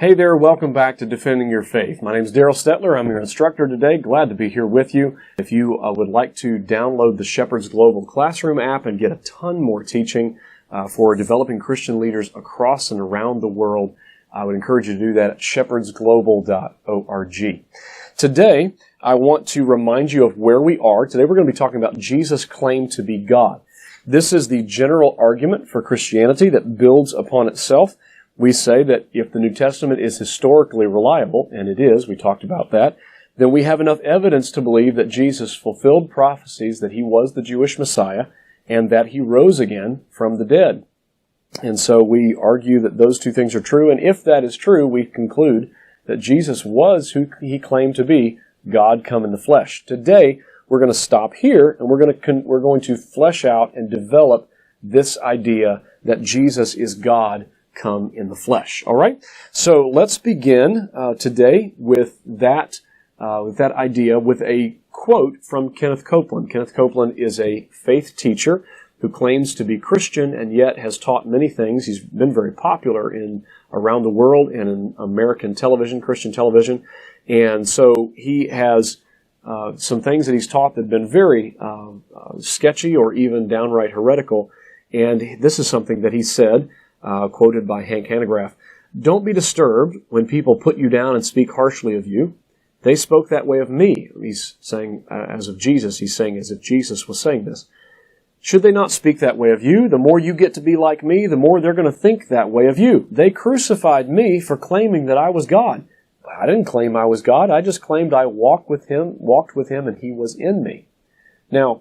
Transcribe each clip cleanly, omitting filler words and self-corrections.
Hey there, welcome back to Defending Your Faith. My name is Darrell Stetler. I'm your instructor today. Glad to be here with you. If you would like to download the Shepherd's Global Classroom app and get a ton more teaching for developing Christian leaders across and around the world, I would encourage you to do that at shepherdsglobal.org. Today, I want to remind you of where we are. Today we're going to be talking about Jesus' claim to be God. This is the general argument for Christianity that builds upon itself. We say that if the New Testament is historically reliable, and it is, we talked about that, then we have enough evidence to believe that Jesus fulfilled prophecies that he was the Jewish Messiah and that he rose again from the dead. And so we argue that those two things are true, and if that is true, we conclude that Jesus was who he claimed to be, God come in the flesh. Today, we're going to stop here, and we're going to flesh out and develop this idea that Jesus is God come in the flesh. All right? So let's begin today with that idea with a quote from Kenneth Copeland. Kenneth Copeland is a faith teacher who claims to be Christian and yet has taught many things. He's been very popular around the world and in American television, Christian television. And so he has some things that he's taught that have been very sketchy or even downright heretical. And this is something that he said, quoted by Hank Hanegraaff. "Don't be disturbed when people put you down and speak harshly of you. They spoke that way of me." He's saying, as of Jesus, he's saying as if Jesus was saying this. "Should they not speak that way of you? The more you get to be like me, the more they're going to think that way of you. They crucified me for claiming that I was God. I didn't claim I was God. I just claimed I walked with him, and he was in me." Now,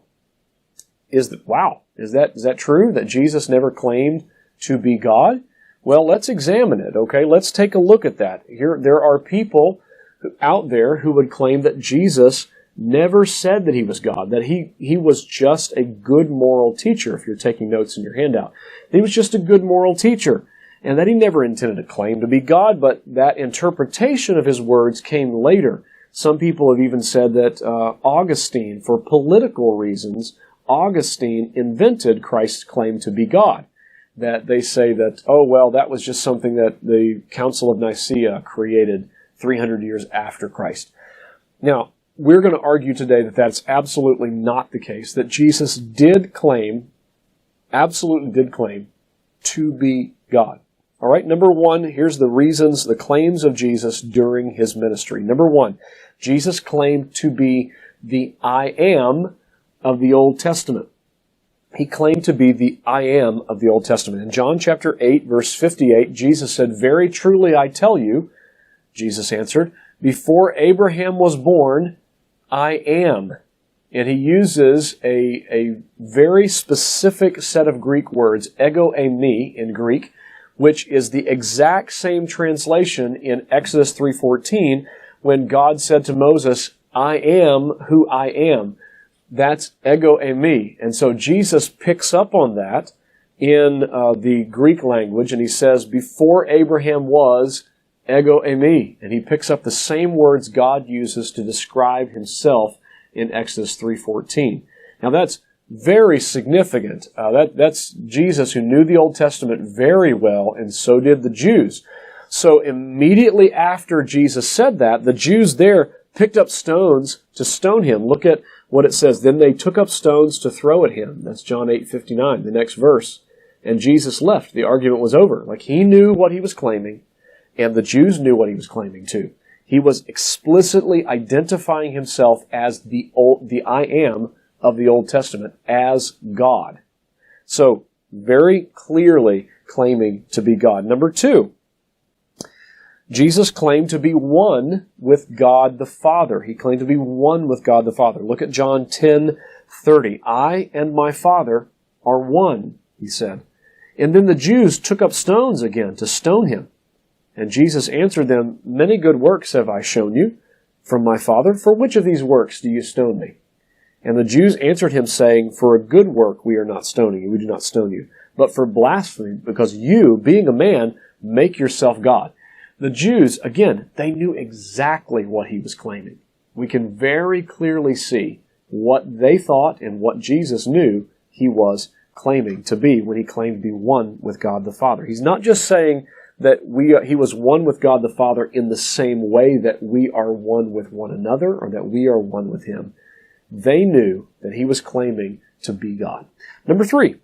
is that true that Jesus never claimed to be God? Well, let's examine it, okay? Let's take a look at that. Here, there are people out there who would claim that Jesus never said that he was God, that he was just a good moral teacher, if you're taking notes in your handout. He was just a good moral teacher, and that he never intended to claim to be God, but that interpretation of his words came later. Some people have even said that Augustine, for political reasons, Augustine invented Christ's claim to be God. That they say that, that was just something that the Council of Nicaea created 300 years after Christ. Now, we're going to argue today that that's absolutely not the case, that Jesus absolutely did claim to be God. All right, number one, here's the reasons, the claims of Jesus during his ministry. Number one, Jesus claimed to be the I am of the Old Testament. He claimed to be the I am of the Old Testament. In John chapter 8, verse 58, Jesus said, "Very truly I tell you," Jesus answered, "before Abraham was born, I am." And he uses a very specific set of Greek words, ego eimi in Greek, which is the exact same translation in Exodus 3:14 when God said to Moses, "I am who I am." That's ego eimi. And so Jesus picks up on that in the Greek language, and he says, "Before Abraham was, ego eimi." And he picks up the same words God uses to describe himself in Exodus 3:14. Now that's very significant. That's Jesus who knew the Old Testament very well, and so did the Jews. So immediately after Jesus said that, the Jews there picked up stones to stone him. Look at what it says. "Then they took up stones to throw at him." That's John 8:59, the next verse. And Jesus left. The argument was over. Like, he knew what he was claiming, and the Jews knew what he was claiming too. He was explicitly identifying himself as the I am of the Old Testament, as God. So, very clearly claiming to be God. Number two, Jesus claimed to be one with God the Father. He claimed to be one with God the Father. Look at John 10:30. "I and my Father are one," he said. And then the Jews took up stones again to stone him. And Jesus answered them, "Many good works have I shown you from my Father. For which of these works do you stone me?" And the Jews answered him, saying, "For a good work we are not stoning you. We do not stone you. But for blasphemy, because you, being a man, make yourself God." The Jews, again, they knew exactly what he was claiming. We can very clearly see what they thought and what Jesus knew he was claiming to be when he claimed to be one with God the Father. He's not just saying that he was one with God the Father in the same way that we are one with one another, or that we are one with him. They knew that he was claiming to be God. Number 3,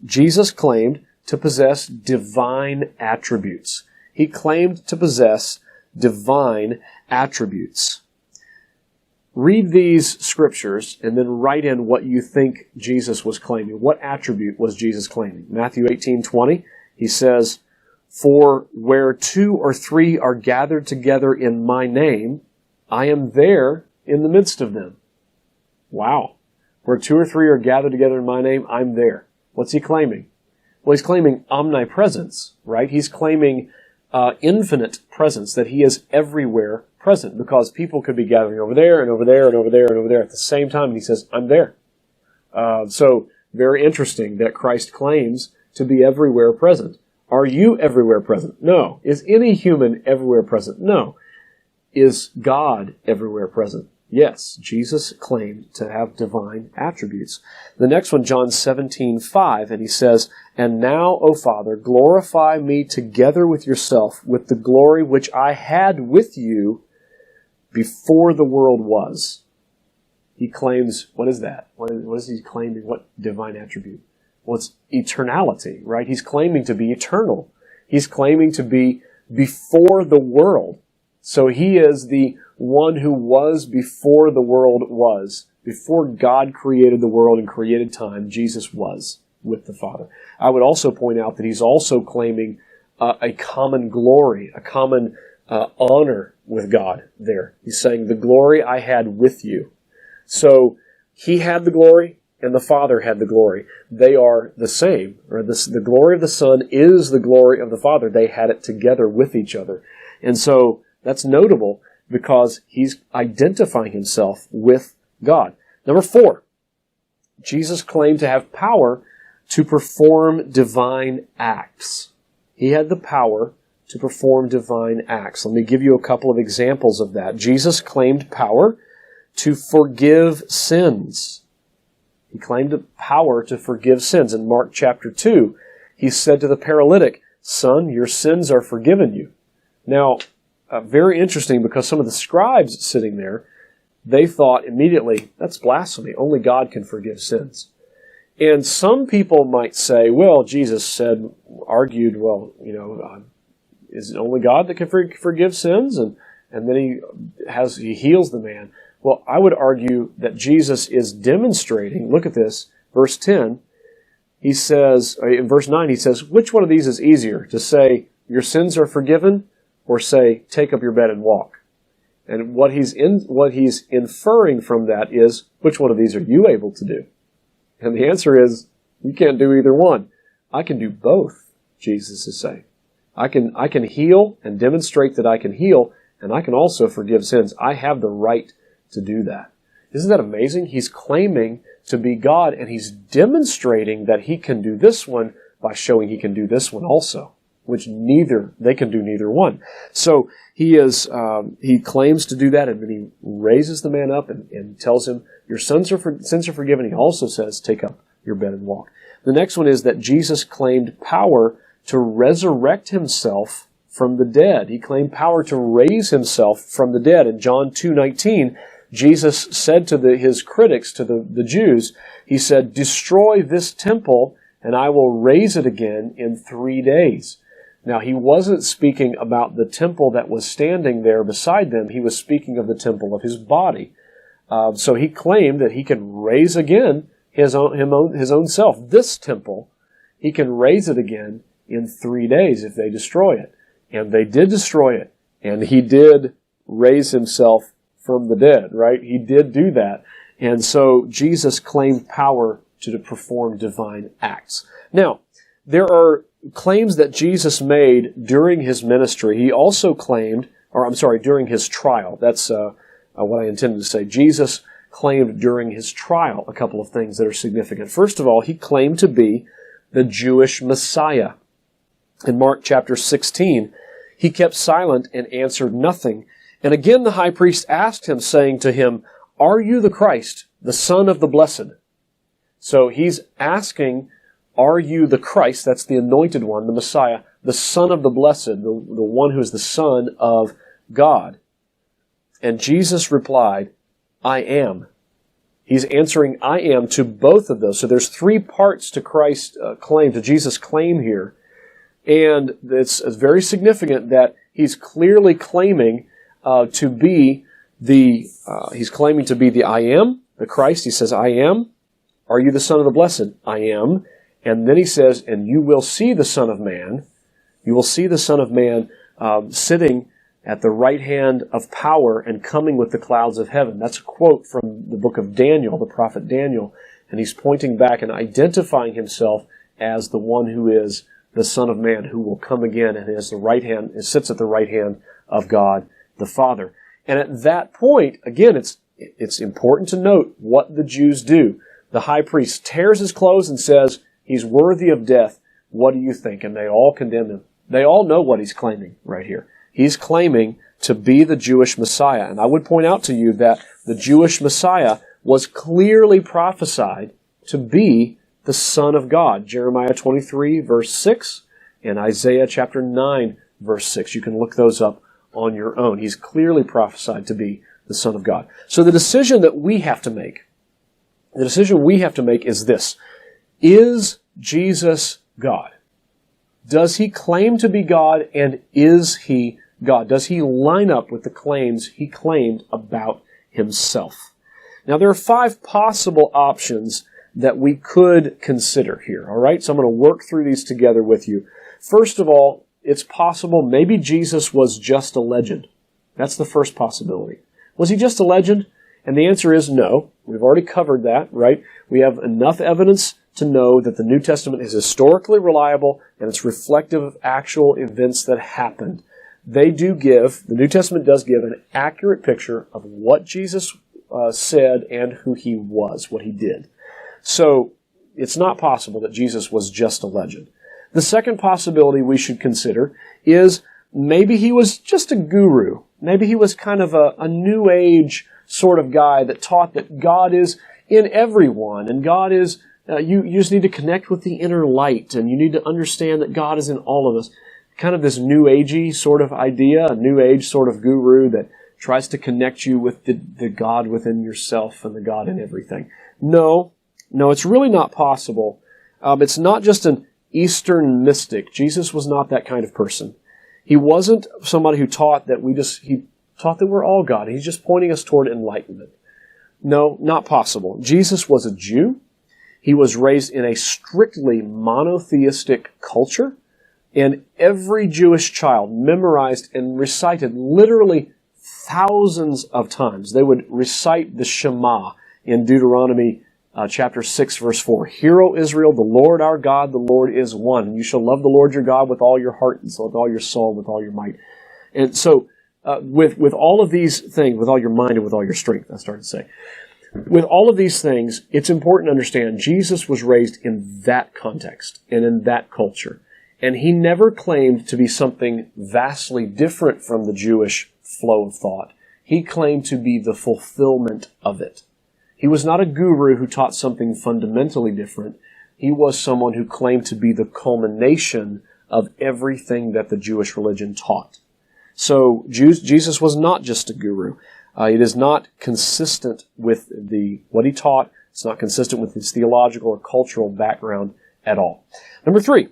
Jesus claimed to possess divine attributes. He claimed to possess divine attributes. Read these scriptures and then write in what you think Jesus was claiming. What attribute was Jesus claiming? Matthew 18:20, he says, "For where 2 or 3 are gathered together in my name, I am there in the midst of them." Wow. Where 2 or 3 are gathered together in my name, I'm there. What's he claiming? Well, he's claiming omnipresence, right? He's claiming infinite presence, that he is everywhere present, because people could be gathering over there and over there and over there and over there at the same time, and he says, I'm there. So, very interesting that Christ claims to be everywhere present. Are you everywhere present? No. Is any human everywhere present? No. Is God everywhere present? Yes. Jesus claimed to have divine attributes. The next one, John 17:5, and he says, "And now, O Father, glorify me together with yourself, with the glory which I had with you before the world was." He claims, what is that? What is he claiming? What divine attribute? Well, it's eternality, right? He's claiming to be eternal. He's claiming to be before the world. So he is the one who was before the world was. Before God created the world and created time, Jesus was with the Father. I would also point out that he's also claiming a common glory, a common honor with God there. He's saying, the glory I had with you. So he had the glory and the Father had the glory. They are the same. Or the glory of the Son is the glory of the Father. They had it together with each other. And so that's notable because he's identifying himself with God. Number 4, Jesus claimed to have power to perform divine acts. He had the power to perform divine acts. Let me give you a couple of examples of that. Jesus claimed power to forgive sins. He claimed the power to forgive sins. In Mark chapter 2, he said to the paralytic, "Son, your sins are forgiven you." Now, very interesting, because some of the scribes sitting there, they thought immediately, that's blasphemy. Only God can forgive sins. And some people might say, well, Jesus argued, is it only God that can forgive sins? And then he heals the man. Well, I would argue that Jesus is demonstrating, look at this, verse 10, he says, in verse 9, he says, which one of these is easier, to say, your sins are forgiven, or say, take up your bed and walk? And what he's inferring from that is, which one of these are you able to do? And the answer is, you can't do either one. I can do both, Jesus is saying. I can heal and demonstrate that I can heal, and I can also forgive sins. I have the right to do that. Isn't that amazing? He's claiming to be God, and he's demonstrating that he can do this one by showing he can do this one also, which they can do neither one. So he claims to do that, and then he raises the man up and tells him, your sins are forgiven. He also says, take up your bed and walk. The next one is that Jesus claimed power to resurrect himself from the dead. He claimed power to raise himself from the dead. In John 2:19, Jesus said to his critics, to the Jews, he said, destroy this temple, and I will raise it again in 3 days. Now, he wasn't speaking about the temple that was standing there beside them. He was speaking of the temple of his body. So he claimed that he can raise again his own self. This temple, he can raise it again in 3 days if they destroy it. And they did destroy it. And he did raise himself from the dead, right? He did do that. And so Jesus claimed power to perform divine acts. Now, there are claims that Jesus made during his ministry. He also claimed, during his trial. That's what I intended to say. Jesus claimed during his trial a couple of things that are significant. First of all, he claimed to be the Jewish Messiah. In Mark chapter 16, he kept silent and answered nothing. And again the high priest asked him, saying to him, are you the Christ, the Son of the Blessed? So he's asking, are you the Christ, that's the anointed one, the Messiah, the Son of the Blessed, the one who is the Son of God? And Jesus replied, I am. He's answering I am to both of those. So there's three parts to Christ's claim, to Jesus' claim here. And it's very significant that he's clearly claiming to be the I am, the Christ. He says, I am. Are you the Son of the Blessed? I am. And then he says, and you will see the Son of Man. You will see the Son of Man sitting at the right hand of power and coming with the clouds of heaven. That's a quote from the book of Daniel, the prophet Daniel. And he's pointing back and identifying himself as the one who is the Son of Man, who will come again and has the right hand, and sits at the right hand of God the Father. And at that point, again, it's important to note what the Jews do. The high priest tears his clothes and says, he's worthy of death. What do you think? And they all condemn him. They all know what he's claiming right here. He's claiming to be the Jewish Messiah. And I would point out to you that the Jewish Messiah was clearly prophesied to be the Son of God. Jeremiah 23, verse 6, and Isaiah chapter 9, verse 6. You can look those up on your own. He's clearly prophesied to be the Son of God. So the decision that we have to make, is this. Is Jesus God? Does he claim to be God, and is he God? Does he line up with the claims he claimed about himself? Now, there are 5 possible options that we could consider here, all right? So I'm going to work through these together with you. First of all, it's possible maybe Jesus was just a legend. That's the first possibility. Was he just a legend? And the answer is no. We've already covered that, right? We have enough evidence to know that the New Testament is historically reliable and it's reflective of actual events that happened. The New Testament does give an accurate picture of what Jesus said and who he was, what he did. So it's not possible that Jesus was just a legend. The second possibility we should consider is maybe he was just a guru. Maybe he was kind of a New Age sort of guy that taught that God is in everyone, and God is, you just need to connect with the inner light, and you need to understand that God is in all of us. Kind of this New Agey sort of idea, a New Age sort of guru that tries to connect you with the God within yourself and the God in everything. No, it's really not possible. It's not just an Eastern mystic. Jesus was not that kind of person. He wasn't somebody who taught that he taught that we're all God. He's just pointing us toward enlightenment. No, not possible. Jesus was a Jew. He was raised in a strictly monotheistic culture, and every Jewish child memorized and recited literally thousands of times. They would recite the Shema in Deuteronomy chapter 6, verse 4. Hear, O Israel, the Lord our God, the Lord is one. You shall love the Lord your God with all your heart, and with all your soul, with all your might. And so, with all of these things, with all your mind and with all your strength, I started to say. With all of these things, it's important to understand Jesus was raised in that context and in that culture. And he never claimed to be something vastly different from the Jewish flow of thought. He claimed to be the fulfillment of it. He was not a guru who taught something fundamentally different. He was someone who claimed to be the culmination of everything that the Jewish religion taught. So Jesus was not just a guru. It is not consistent with what he taught. It's not consistent with his theological or cultural background at all. Number 3,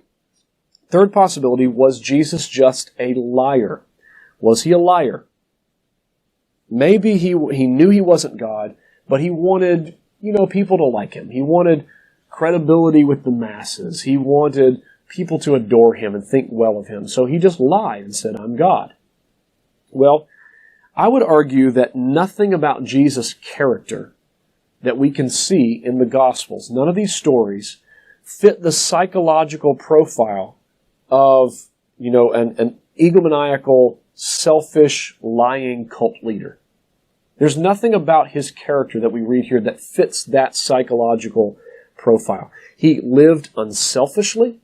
third possibility, was Jesus just a liar? Was he a liar? Maybe he knew he wasn't God, but he wanted, people to like him. He wanted credibility with the masses. He wanted people to adore him and think well of him. So he just lied and said, I'm God. Well, I would argue that nothing about Jesus' character that we can see in the Gospels, none of these stories, fit the psychological profile of, an egomaniacal, selfish, lying cult leader. There's nothing about his character that we read here that fits that psychological profile. He lived unselfishly.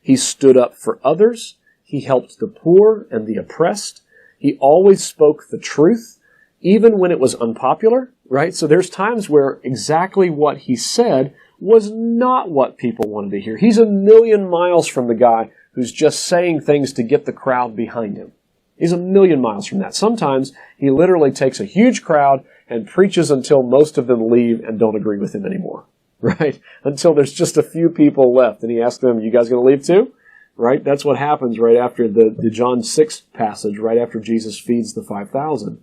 He stood up for others. He helped the poor and the oppressed. He always spoke the truth, even when it was unpopular, right? So there's times where exactly what he said was not what people wanted to hear. He's a million miles from the guy who's just saying things to get the crowd behind him. He's a million miles from that. Sometimes he literally takes a huge crowd and preaches until most of them leave and don't agree with him anymore, right? Until there's just a few people left. And he asks them, you guys going to leave too? Right? That's what happens right after the John 6 passage, right after Jesus feeds the 5,000.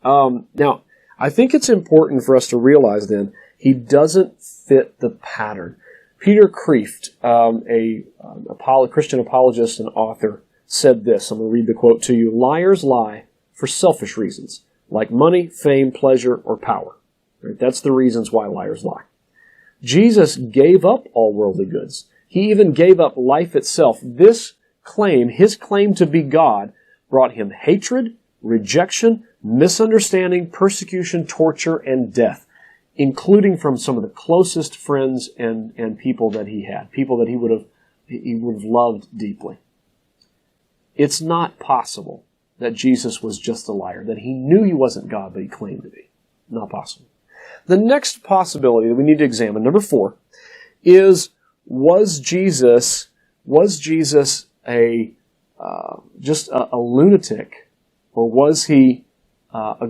Now, I think it's important for us to realize then, he doesn't fit the pattern. Peter Kreeft, a Christian apologist and author, said this. I'm going to read the quote to you. Liars lie for selfish reasons, like money, fame, pleasure, or power. Right? That's the reasons why liars lie. Jesus gave up all worldly goods. He even gave up life itself. This claim, his claim to be God, brought him hatred, rejection, misunderstanding, persecution, torture, and death, including from some of the closest friends and people that he had, people that he would have loved deeply. It's not possible that Jesus was just a liar, that he knew he wasn't God, but he claimed to be. Not possible. The next possibility that we need to examine, number 4, is was Jesus just a lunatic, or was he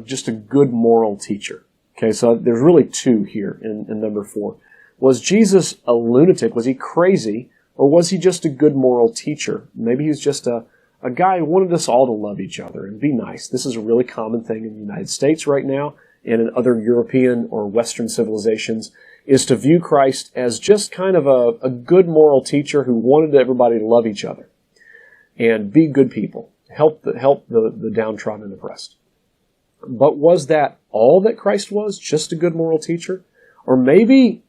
just a good moral teacher? Okay, so there's really 2 here in number 4. Was Jesus a lunatic? Was he crazy? Or was he just a good moral teacher? Maybe he was just a guy who wanted us all to love each other and be nice. This is a really common thing in the United States right now and in other European or Western civilizations, is to view Christ as just kind of a good moral teacher who wanted everybody to love each other and be good people, help the downtrodden and oppressed. But was that all that Christ was? Just a good moral teacher? Or maybe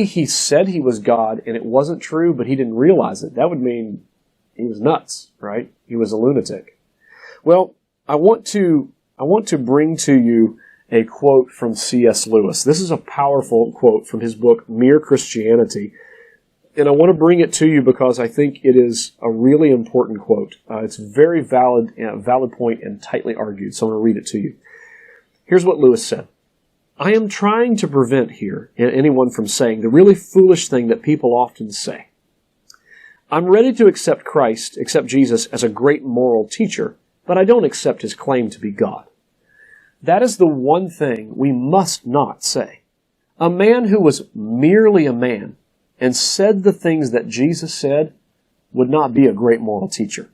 he said he was God and it wasn't true, but he didn't realize it. That would mean he was nuts, right? He was a lunatic. Well, I want to bring to you a quote from C.S. Lewis. This is a powerful quote from his book, Mere Christianity. And I want to bring it to you because I think it is a really important quote. It's a very valid point and tightly argued, so I'm going to read it to you. Here's what Lewis said. I am trying to prevent here anyone from saying the really foolish thing that people often say. I'm ready to accept Jesus as a great moral teacher, but I don't accept his claim to be God. That is the one thing we must not say. A man who was merely a man and said the things that Jesus said would not be a great moral teacher.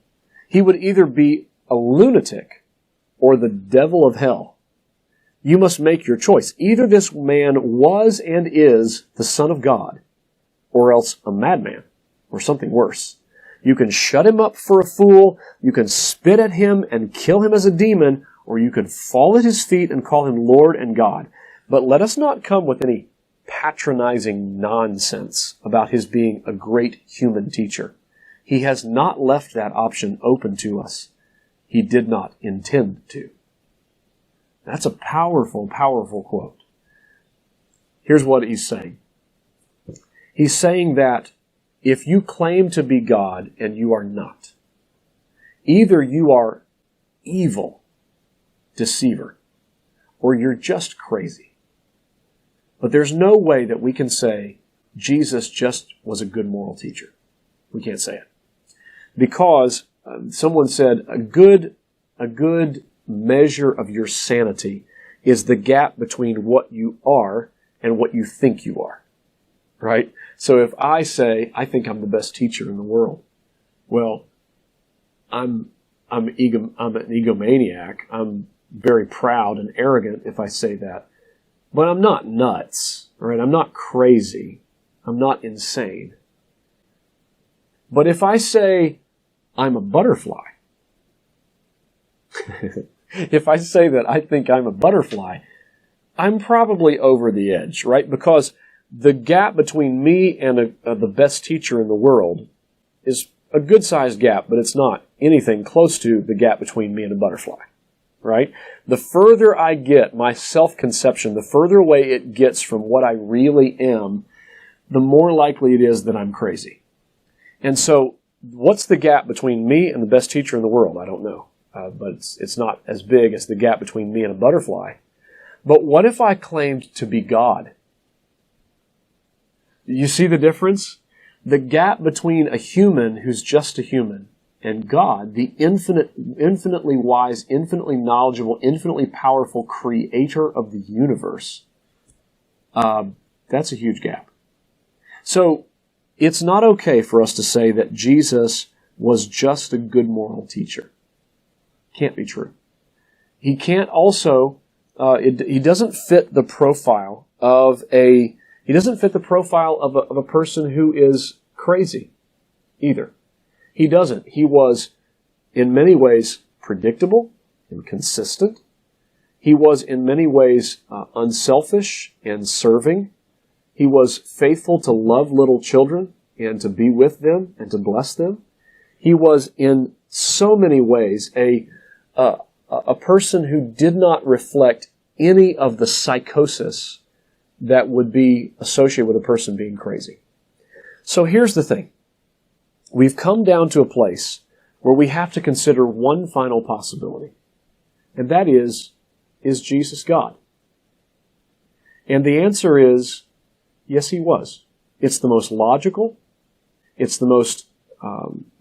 He would either be a lunatic or the devil of hell. You must make your choice. Either this man was and is the Son of God, or else a madman, or something worse. You can shut him up for a fool, you can spit at him and kill him as a demon, or you can fall at his feet and call him Lord and God. But let us not come with any patronizing nonsense about his being a great human teacher. He has not left that option open to us. He did not intend to. That's a powerful, powerful quote. Here's what he's saying. He's saying that if you claim to be God and you are not, either you are evil, deceiver, or you're just crazy. But there's no way that we can say Jesus just was a good moral teacher. We can't say it. Because someone said a good measure of your sanity is the gap between what you are and what you think you are. Right? So if I say, I think I'm the best teacher in the world, well, I'm an egomaniac. I'm very proud and arrogant if I say that. But I'm not nuts, right? I'm not crazy. I'm not insane. But if I say I'm a butterfly, if I say that I think I'm a butterfly, I'm probably over the edge, right? Because the gap between me and the best teacher in the world is a good-sized gap, but it's not anything close to the gap between me and a butterfly, right? The further I get, my self-conception, the further away it gets from what I really am, the more likely it is that I'm crazy. And so, what's the gap between me and the best teacher in the world? I don't know. But it's not as big as the gap between me and a butterfly. But what if I claimed to be God? You see the difference? The gap between a human who's just a human and God, the infinitely wise, infinitely knowledgeable, infinitely powerful creator of the universe, that's a huge gap. So it's not okay for us to say that Jesus was just a good moral teacher. Can't be true. He can't also, he doesn't fit the profile of a person who is crazy either. He doesn't. He was in many ways predictable and consistent. He was in many ways unselfish and serving. He was faithful to love little children and to be with them and to bless them. He was in so many ways a person who did not reflect any of the psychosis that would be associated with a person being crazy. So here's the thing. We've come down to a place where we have to consider one final possibility. And that is Jesus God? And the answer is, yes, He was. It's the most logical. It's the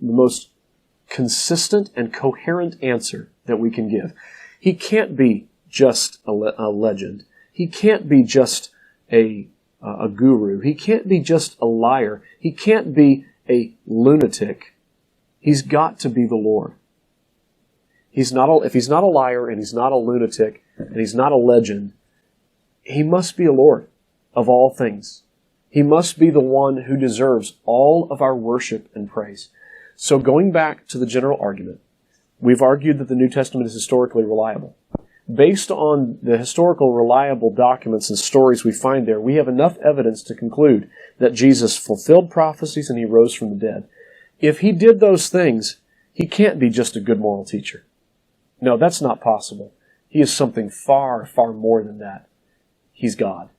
most consistent and coherent answer that we can give. He can't be just a legend. He can't be just a guru. He can't be just a liar. He can't be a lunatic. He's got to be the Lord. If he's not a liar and he's not a lunatic and he's not a legend, He must be a Lord of all things. He must be the one who deserves all of our worship and praise. So going back to the general argument, we've argued that the New Testament is historically reliable. Based on the historical reliable documents and stories we find there, we have enough evidence to conclude that Jesus fulfilled prophecies and He rose from the dead. If He did those things, He can't be just a good moral teacher. No, that's not possible. He is something far, far more than that. He's God.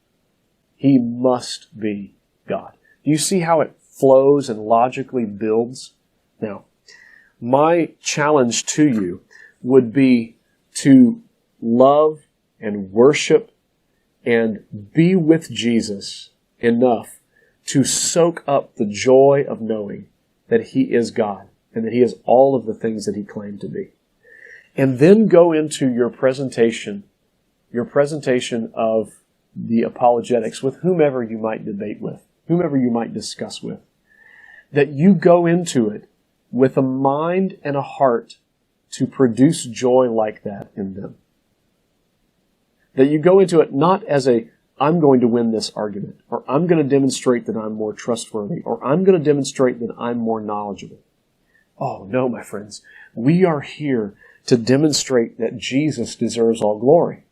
He must be God. Do you see how it flows and logically builds? Now, my challenge to you would be to love and worship and be with Jesus enough to soak up the joy of knowing that He is God and that He is all of the things that He claimed to be. And then go into your presentation of the apologetics with whomever you might debate with, whomever you might discuss with. That you go into it with a mind and a heart to produce joy like that in them. That you go into it not as I'm going to win this argument, or I'm going to demonstrate that I'm more trustworthy, or I'm going to demonstrate that I'm more knowledgeable. Oh, no, my friends. We are here to demonstrate that Jesus deserves all glory.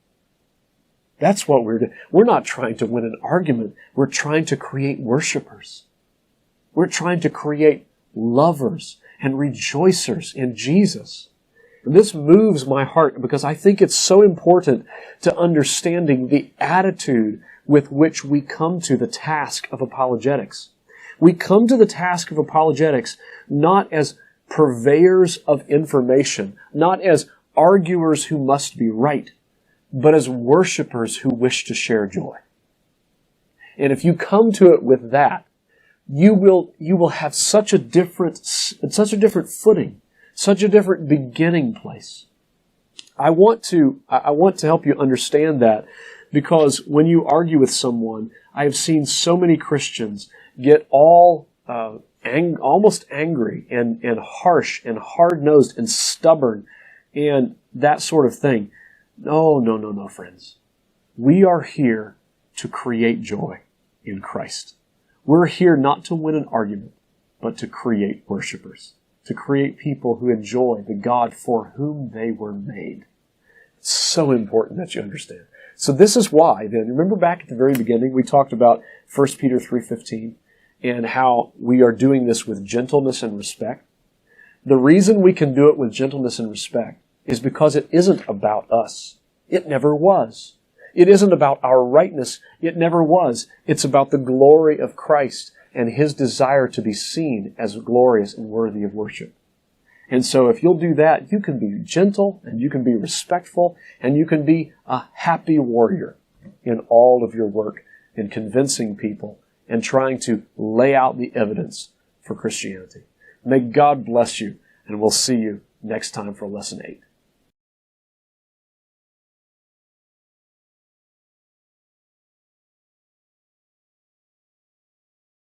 That's what we're doing. We're not trying to win an argument. We're trying to create worshipers. We're trying to create lovers and rejoicers in Jesus. And this moves my heart because I think it's so important to understanding the attitude with which we come to the task of apologetics. We come to the task of apologetics not as purveyors of information, not as arguers who must be right, but as worshipers who wish to share joy. And if you come to it with that, you will have such a different footing, such a different beginning place. I want to help you understand that because when you argue with someone, I have seen so many Christians get all almost angry and harsh and hard-nosed and stubborn and that sort of thing. No, friends. We are here to create joy in Christ. We're here not to win an argument, but to create worshipers, to create people who enjoy the God for whom they were made. It's so important that you understand. So this is why, then, remember back at the very beginning, we talked about 1 Peter 3:15 and how we are doing this with gentleness and respect. The reason we can do it with gentleness and respect is because it isn't about us. It never was. It isn't about our rightness. It never was. It's about the glory of Christ and His desire to be seen as glorious and worthy of worship. And so if you'll do that, you can be gentle and you can be respectful and you can be a happy warrior in all of your work in convincing people and trying to lay out the evidence for Christianity. May God bless you, and we'll see you next time for Lesson 8.